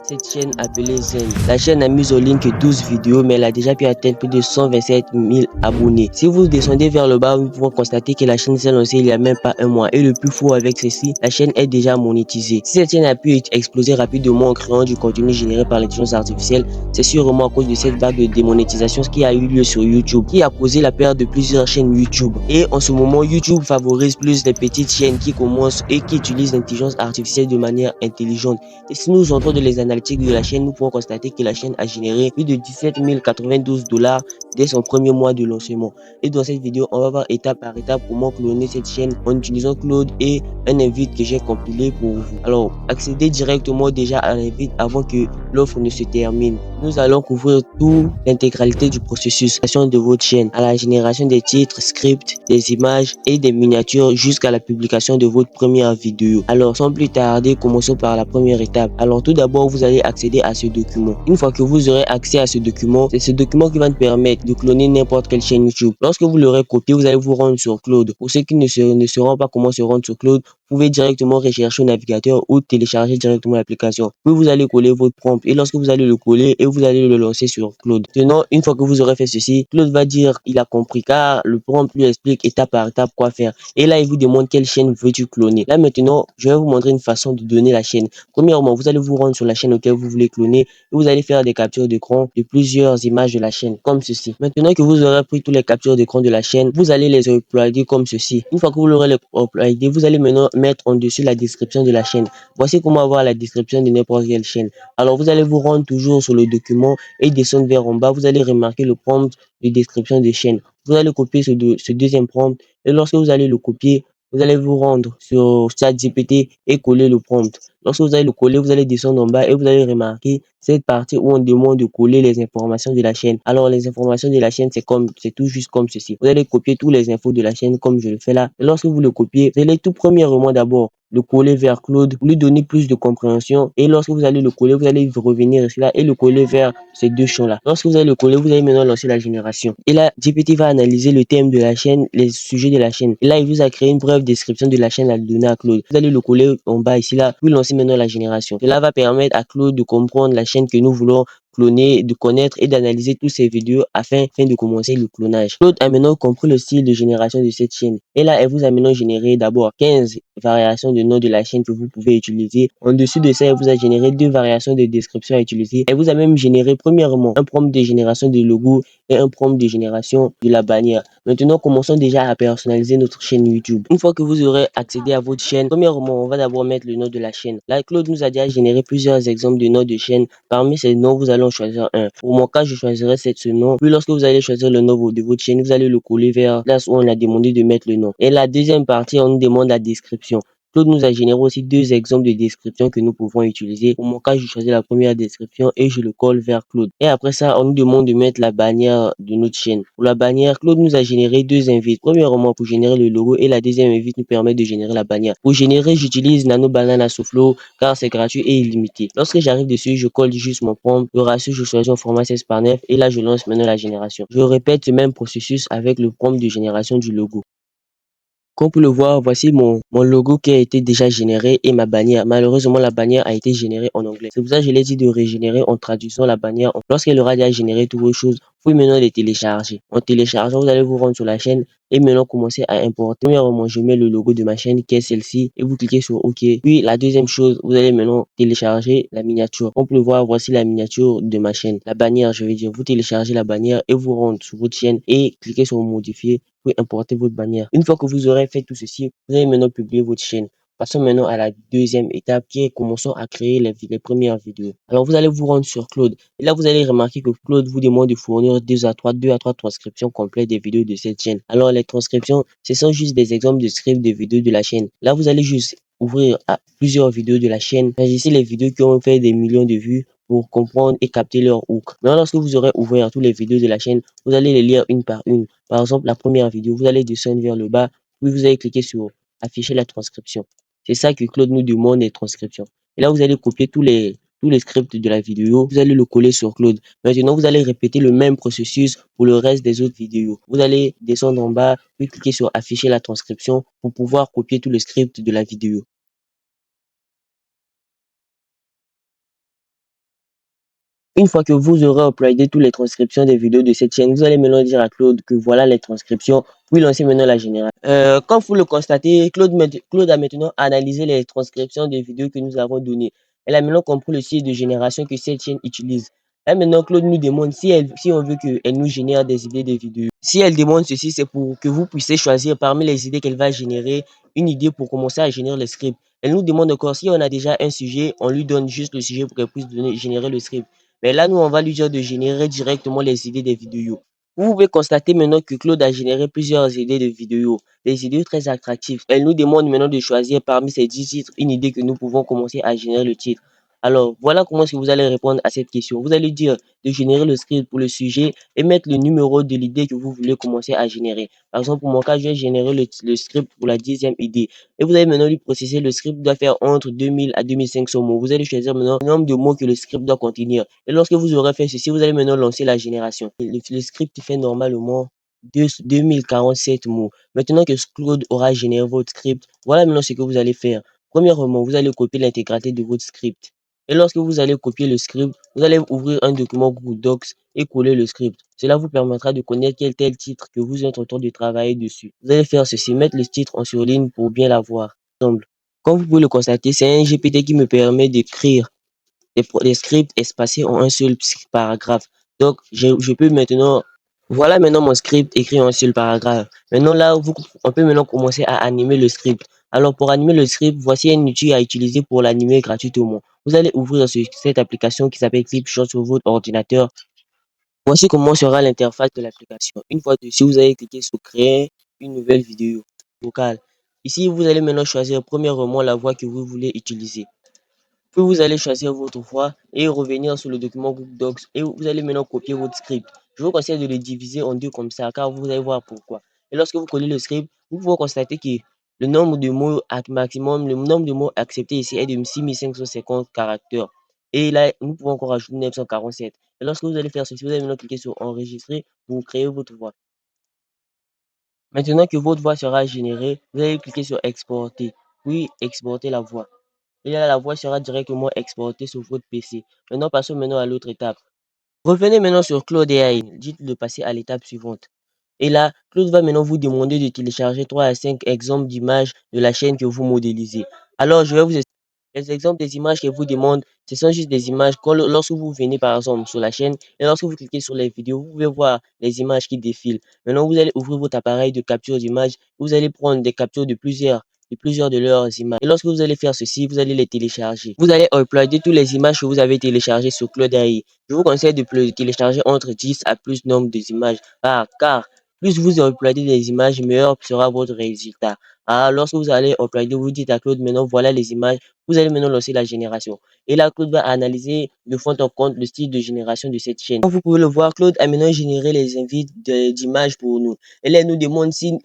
cette chaîne appelée Zen. La chaîne a mis en ligne que 12 vidéos, mais elle a déjà pu atteindre plus de 127 000 abonnés. Si vous descendez vers le bas, vous pouvez constater que la chaîne s'est lancée il n'y a même pas un mois. Et le plus fou avec ceci, la chaîne est déjà monétisée. Si cette chaîne a pu exploser rapidement en créant du contenu généré par l'intelligence artificielle, c'est sûrement à cause de cette vague de démonétisation qui a eu lieu sur YouTube, qui a causé la perte de plusieurs chaînes YouTube. Et en ce moment, YouTube favorise plus les petites chaînes qui commencent et qui utilisent l'intelligence artificielle de manière intelligente. Et si nous entrons dans les analytiques de la chaîne, nous pouvons constater que la chaîne a généré plus de 17 092 $ dès son premier mois de lancement. Et dans cette vidéo, on va voir étape par étape comment cloner cette chaîne en utilisant Claude et un invite que j'ai compilé pour vous. Alors, accédez directement déjà à l'invite avant que l'offre ne se termine. Nous allons couvrir toute l'intégralité du processus de votre chaîne, à la génération des titres, scripts, des images et des miniatures jusqu'à la publication de votre première vidéo. Alors, sans plus tarder, commençons par la première étape. Alors, tout d'abord, vous allez accéder à ce document. Une fois que vous aurez accès à ce document, c'est ce document qui va nous permettre de cloner n'importe quelle chaîne YouTube. Lorsque vous l'aurez copié, vous allez vous rendre sur Claude. Pour ceux qui ne sauront pas comment se rendre sur Claude, vous pouvez directement rechercher au navigateur ou télécharger directement l'application. Puis vous allez coller votre prompt et lorsque vous allez le coller et vous allez le lancer sur Claude. Maintenant, une fois que vous aurez fait ceci, Claude va dire il a compris car le prompt lui explique étape par étape quoi faire. Et là, il vous demande quelle chaîne veux-tu cloner. Là maintenant, je vais vous montrer une façon de donner la chaîne. Premièrement, vous allez vous rendre sur la chaîne auquel vous voulez cloner et vous allez faire des captures d'écran de plusieurs images de la chaîne comme ceci. Maintenant que vous aurez pris toutes les captures d'écran de la chaîne, vous allez les uploader comme ceci. Une fois que vous l'aurez uploadé, vous allez maintenant mettre en dessus la description de la chaîne. Voici comment avoir la description de n'importe quelle chaîne. Alors vous allez vous rendre toujours sur le document et descendre vers en bas. Vous allez remarquer le prompt de description de chaîne. Vous allez copier ce deuxième prompt et lorsque vous allez le copier, vous allez vous rendre sur ChatGPT et coller le prompt. Lorsque vous allez le coller, vous allez descendre en bas et vous allez remarquer cette partie où on demande de coller les informations de la chaîne. Alors les informations de la chaîne, c'est tout juste comme ceci. Vous allez copier toutes les infos de la chaîne comme je le fais là. Et lorsque vous le copiez, vous allez tout premièrement d'abord le coller vers Claude, lui donner plus de compréhension. Et lorsque vous allez le coller, vous allez revenir ici là et le coller vers ces deux champs-là. Lorsque vous allez le coller, vous allez maintenant lancer la génération. Et là, GPT va analyser le thème de la chaîne, les sujets de la chaîne. Et là, il vous a créé une brève description de la chaîne à le donner à Claude. Vous allez le coller en bas ici là, puis lancer maintenant la génération. Cela va permettre à Claude de comprendre la chaîne que nous voulons cloner, de connaître et d'analyser toutes ces vidéos afin de commencer le clonage. Claude a maintenant compris le style de génération de cette chaîne. Et là, elle vous a maintenant généré d'abord 15 variations de nom de la chaîne que vous pouvez utiliser. En dessus de ça, elle vous a généré 2 variations de description à utiliser. Elle vous a même généré premièrement un prompt de génération de logo et un prompt de génération de la bannière. Maintenant, commençons déjà à personnaliser notre chaîne YouTube. Une fois que vous aurez accédé à votre chaîne, premièrement, on va d'abord mettre le nom de la chaîne. Là, Claude nous a déjà généré plusieurs exemples de noms de chaîne. Parmi ces noms, vous allez en choisir un. Pour mon cas, je choisirai ce nom. Puis lorsque vous allez choisir le nom de votre chaîne, vous allez le coller vers là où on a demandé de mettre le nom. Et la deuxième partie, on nous demande la description. Claude nous a généré aussi 2 exemples de description que nous pouvons utiliser. Pour mon cas, je choisis la première description et je le colle vers Claude. Et après ça, on nous demande de mettre la bannière de notre chaîne. Pour la bannière, Claude nous a généré 2 invites. Premièrement, pour générer le logo et la deuxième invite nous permet de générer la bannière. Pour générer, j'utilise Nano Banana Soufflo car c'est gratuit et illimité. Lorsque j'arrive dessus, je colle juste mon prompt. Le ratio, je choisis en format 16:9 et là, je lance maintenant la génération. Je répète ce même processus avec le prompt de génération du logo. Comme vous le voir, voici mon logo qui a été déjà généré et ma bannière. Malheureusement, la bannière a été générée en anglais. C'est pour ça que je l'ai dit de régénérer en traduisant la bannière. Lorsqu'elle aura déjà généré toutes vos choses, vous pouvez maintenant les télécharger. En téléchargeant, vous allez vous rendre sur la chaîne et maintenant commencer à importer. Premièrement, je mets le logo de ma chaîne qui est celle-ci et vous cliquez sur OK. Puis la deuxième chose, vous allez maintenant télécharger la miniature. Comme vous pouvez le voir, voici la miniature de ma chaîne. La bannière, je veux dire, vous téléchargez la bannière et vous rendez sur votre chaîne et cliquez sur modifier. Importer votre bannière. Une fois que vous aurez fait tout ceci, vous allez maintenant publier votre chaîne. Passons maintenant à la deuxième étape qui est commençons à créer les premières vidéos. Alors vous allez vous rendre sur Claude. Et là vous allez remarquer que Claude vous demande de fournir 2 à 3 transcriptions complètes des vidéos de cette chaîne. Alors les transcriptions, ce sont juste des exemples de scripts de vidéos de la chaîne. Là vous allez juste ouvrir à plusieurs vidéos de la chaîne. Choisissez les vidéos qui ont fait des millions de vues pour comprendre et capter leur hook. Maintenant, lorsque vous aurez ouvert toutes les vidéos de la chaîne, vous allez les lire une par une. Par exemple, la première vidéo, vous allez descendre vers le bas, puis vous allez cliquer sur afficher la transcription. C'est ça que Claude nous demande, les transcriptions. Et là, vous allez copier tous les scripts de la vidéo, vous allez le coller sur Claude. Maintenant, vous allez répéter le même processus pour le reste des autres vidéos. Vous allez descendre en bas, puis cliquer sur afficher la transcription pour pouvoir copier tout le script de la vidéo. Une fois que vous aurez uploadé toutes les transcriptions des vidéos de cette chaîne, vous allez maintenant dire à Claude que voilà les transcriptions, puis lancer maintenant la génération. Comme vous le constatez, Claude a maintenant analysé les transcriptions des vidéos que nous avons données. Elle a maintenant compris le site de génération que cette chaîne utilise. Là maintenant, Claude nous demande si on veut qu'elle nous génère des idées de vidéos. Si elle demande ceci, c'est pour que vous puissiez choisir parmi les idées qu'elle va générer, une idée pour commencer à générer le script. Elle nous demande encore si on a déjà un sujet, on lui donne juste le sujet pour qu'elle puisse générer le script. Mais là, nous, on va lui dire de générer directement les idées des vidéos. Vous pouvez constater maintenant que Claude a généré plusieurs idées de vidéos, des idées très attractives. Elle nous demande maintenant de choisir parmi ces 10 titres une idée que nous pouvons commencer à générer le titre. Alors, voilà comment est-ce que vous allez répondre à cette question. Vous allez dire de générer le script pour le sujet et mettre le numéro de l'idée que vous voulez commencer à générer. Par exemple, pour mon cas, je vais générer le script pour la 10e idée. Et vous allez maintenant lui processer. Le script doit faire entre 2000 à 2500 mots. Vous allez choisir maintenant le nombre de mots que le script doit contenir. Et lorsque vous aurez fait ceci, vous allez maintenant lancer la génération. Le script fait normalement 2047 mots. Maintenant que Claude aura généré votre script, voilà maintenant ce que vous allez faire. Premièrement, vous allez copier l'intégralité de votre script. Et lorsque vous allez copier le script, vous allez ouvrir un document Google Docs et coller le script. Cela vous permettra de connaître quel tel titre que vous êtes en train de travailler dessus. Vous allez faire ceci, mettre le titre en surligne pour bien l'avoir. Comme vous pouvez le constater, c'est un GPT qui me permet d'écrire des scripts espacés en un seul paragraphe. Donc, je peux maintenant, voilà maintenant mon script écrit en un seul paragraphe. Maintenant, là, on peut maintenant commencer à animer le script. Alors, pour animer le script, voici un outil à utiliser pour l'animer gratuitement. Vous allez ouvrir cette application qui s'appelle Clipshot sur votre ordinateur. Voici comment sera l'interface de l'application. Une fois dessus, vous allez cliquer sur créer une nouvelle vidéo vocale. Ici, vous allez maintenant choisir premièrement la voix que vous voulez utiliser. Puis vous allez choisir votre voix et revenir sur le document Google Docs et vous allez maintenant copier votre script. Je vous conseille de le diviser en deux comme ça car vous allez voir pourquoi. Et lorsque vous collez le script, vous pouvez constater que le nombre de mots maximum, le nombre de mots acceptés ici est de 6550 caractères. Et là, nous pouvons encore ajouter 947. Et lorsque vous allez faire ceci, vous allez maintenant cliquer sur enregistrer pour créer votre voix. Maintenant que votre voix sera générée, vous allez cliquer sur exporter, puis exporter la voix. Et là, la voix sera directement exportée sur votre PC. Maintenant, passons maintenant à l'autre étape. Revenez maintenant sur Claude AI. Dites de passer à l'étape suivante. Et là, Claude va maintenant vous demander de télécharger 3 à 5 exemples d'images de la chaîne que vous modélisez. Alors, je vais vous expliquer. Les exemples des images qu'elle vous demande, ce sont juste des images. Lorsque vous venez par exemple sur la chaîne et lorsque vous cliquez sur les vidéos, vous pouvez voir les images qui défilent. Maintenant, vous allez ouvrir votre appareil de capture d'image. Vous allez prendre des captures de leurs images. Et lorsque vous allez faire ceci, vous allez les télécharger. Vous allez uploader toutes les images que vous avez téléchargées sur Claude AI. Je vous conseille de télécharger entre 10 à plus nombre d'images car plus vous uploadez des images, meilleur sera votre résultat. Alors, lorsque vous allez uploader, vous dites à Claude, maintenant voilà les images, vous allez maintenant lancer la génération. Et là, Claude va analyser de fond en compte le style de génération de cette chaîne. Comme vous pouvez le voir, Claude a maintenant généré les invites d'images pour nous. Et là, elle nous demande si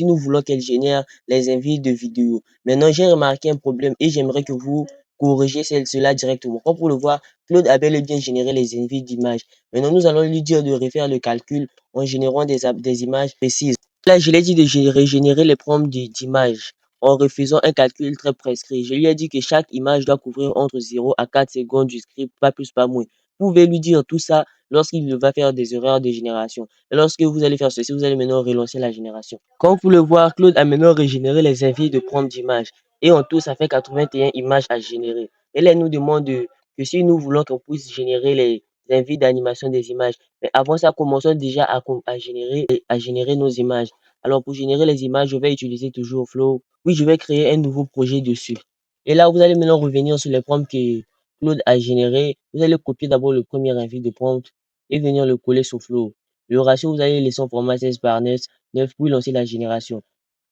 nous voulons qu'elle génère les invites de vidéos. Maintenant, j'ai remarqué un problème et j'aimerais que vous corrigiez cela directement. Comme vous le voir, Claude a bel et bien généré les invites d'images. Maintenant, nous allons lui dire de refaire le calcul en générant des images précises. Là, je l'ai dit de régénérer les prompts d'images en refaisant un calcul très prescrit. Je lui ai dit que chaque image doit couvrir entre 0 à 4 secondes du script, pas plus, pas moins. Vous pouvez lui dire tout ça lorsqu'il va faire des erreurs de génération. Et lorsque vous allez faire ceci, vous allez maintenant relancer la génération. Comme vous pouvez le voir, Claude a maintenant régénéré les invités de prompt d'images. Et en tout, ça fait 81 images à générer. Et là, elle nous demande que si nous voulons qu'on puisse générer les invités d'animation des images. Mais avant ça, commençons déjà à générer nos images. Alors, pour générer les images, je vais utiliser toujours Flow. Oui, je vais créer un nouveau projet dessus. Et là, vous allez maintenant revenir sur les prompts que Claude a générés. Vous allez copier d'abord le premier invité de prompt et venir le coller sur Flow. Le ratio, vous allez laisser en format 16 par 9, puis lancer la génération.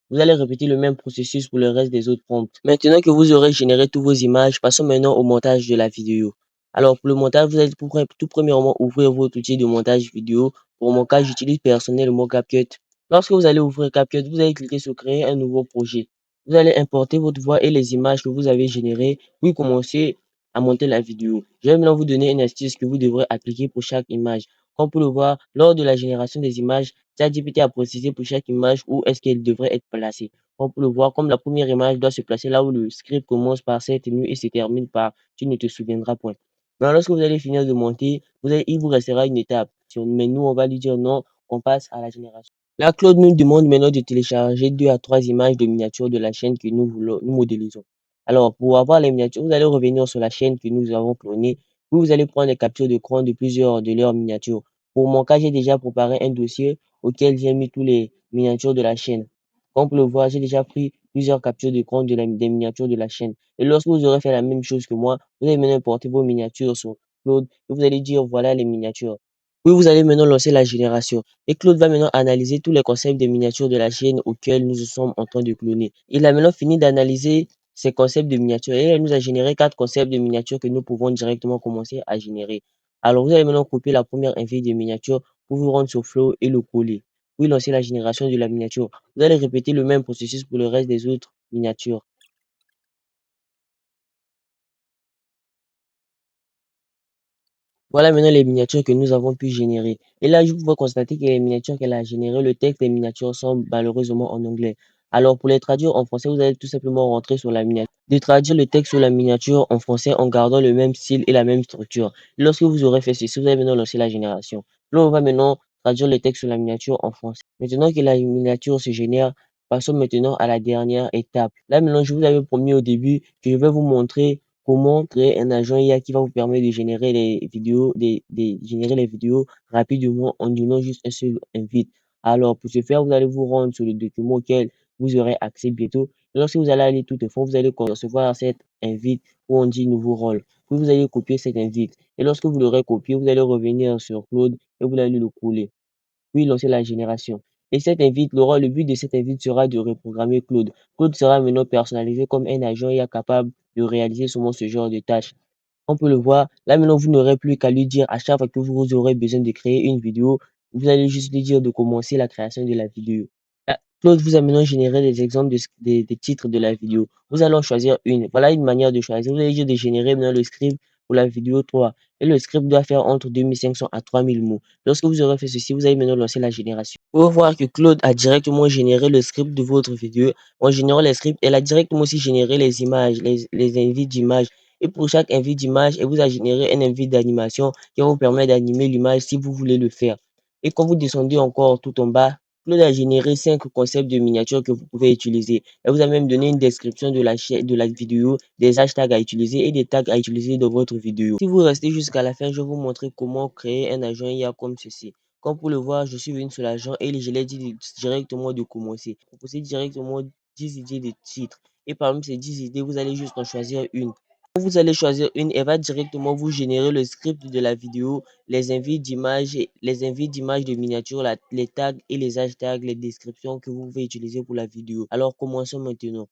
Vous allez répéter le même processus pour le reste des autres prompts. Maintenant que vous aurez généré toutes vos images, passons maintenant au montage de la vidéo. Alors, pour le montage, vous allez tout premièrement ouvrir votre outil de montage vidéo. Pour mon cas, j'utilise personnellement CapCut. Lorsque vous allez ouvrir CapCut, vous allez cliquer sur créer un nouveau projet. Vous allez importer votre voix et les images que vous avez générées, puis commencer à monter la vidéo. Je vais maintenant vous donner une astuce que vous devrez appliquer pour chaque image. Comme vous le voir, lors de la génération des images, ChatGPT a précisé pour chaque image où est-ce qu'elle devrait être placée. Comme vous le voir, comme la première image doit se placer là où le script commence par cette tenue et se termine par tu ne te souviendras point. Mais lorsque vous allez finir de monter, il vous restera une étape. Mais nous, on va lui dire non, on passe à la génération. Là, Claude nous demande maintenant de télécharger 2 à 3 images de miniatures de la chaîne que nous modélisons. Alors, pour avoir les miniatures, vous allez revenir sur la chaîne que nous avons clonée. Puis vous allez prendre des captures d'écran de plusieurs de leurs miniatures. Pour mon cas, j'ai déjà préparé un dossier auquel j'ai mis tous les miniatures de la chaîne. Comme on peut le voir, j'ai déjà pris plusieurs captures d'écran des miniatures de la chaîne. Et lorsque vous aurez fait la même chose que moi, vous allez maintenant importer vos miniatures sur Claude et vous allez dire voilà les miniatures. Puis vous allez maintenant lancer la génération. Et Claude va maintenant analyser tous les concepts des miniatures de la chaîne auxquels nous sommes en train de cloner. Il a maintenant fini d'analyser ces concepts de miniatures et il nous a généré 4 concepts de miniatures que nous pouvons directement commencer à générer. Alors vous allez maintenant copier la première invite de miniature pour vous rendre sur Flow et le coller. Puis lancer la génération de la miniature. Vous allez répéter le même processus pour le reste des autres miniatures. Voilà maintenant les miniatures que nous avons pu générer. Et là, je pouvais constater que les miniatures qu'elle a générées, le texte des miniatures sont malheureusement en anglais. Alors, pour les traduire en français, vous allez tout simplement rentrer sur la miniature. De traduire le texte sur la miniature en français en gardant le même style et la même structure. Lorsque vous aurez fait ceci, vous allez maintenant lancer la génération. Là, on va maintenant traduire le texte sur la miniature en français. Maintenant que la miniature se génère, passons maintenant à la dernière étape. Là, maintenant, je vous avais promis au début que je vais vous montrer comment créer un agent IA qui va vous permettre de générer les vidéos, générer les vidéos rapidement en donnant juste un seul invite. Alors, pour ce faire, vous allez vous rendre sur le document auquel vous aurez accès bientôt. Et lorsque vous allez aller tout au fond, vous allez recevoir cette invite où on dit nouveau rôle. Puis vous allez copier cet invite. Et lorsque vous l'aurez copié, vous allez revenir sur Claude et vous allez le coller puis lancer la génération. Et cette invite, le but de cette invite sera de reprogrammer Claude. Claude sera maintenant personnalisé comme un agent IA capable de réaliser souvent ce genre de tâches. On peut le voir, là maintenant vous n'aurez plus qu'à lui dire à chaque fois que vous aurez besoin de créer une vidéo, vous allez juste lui dire de commencer la création de la vidéo. Là, Claude vous a maintenant généré des exemples des titres de la vidéo. Vous allez en choisir une. Voilà une manière de choisir. Vous allez dire de générer maintenant le script pour la vidéo 3. Et le script doit faire entre 2500 à 3000 mots. Lorsque vous aurez fait ceci, vous allez maintenant lancer la génération. Vous pouvez voir que Claude a directement généré le script de votre vidéo. En générant les scripts, elle a directement aussi généré les images, les invites d'images. Et pour chaque invite d'image, elle vous a généré un invite d'animation qui va vous permettre d'animer l'image si vous voulez le faire. Et quand vous descendez encore tout en bas, Claude a généré 5 concepts de miniatures que vous pouvez utiliser. Elle vous a même donné une description de de la vidéo, des hashtags à utiliser et des tags à utiliser dans votre vidéo. Si vous restez jusqu'à la fin, je vais vous montrer comment créer un agent IA comme ceci. Comme pour le voir, je suis venu sur l'agent et je l'ai dit directement de commencer. Proposer directement 10 idées de titres. Et parmi ces 10 idées, vous allez juste en choisir une. Vous allez choisir une, elle va directement vous générer le script de la vidéo, les invites d'images de miniatures, les tags et les hashtags, les descriptions que vous pouvez utiliser pour la vidéo. Alors commençons maintenant.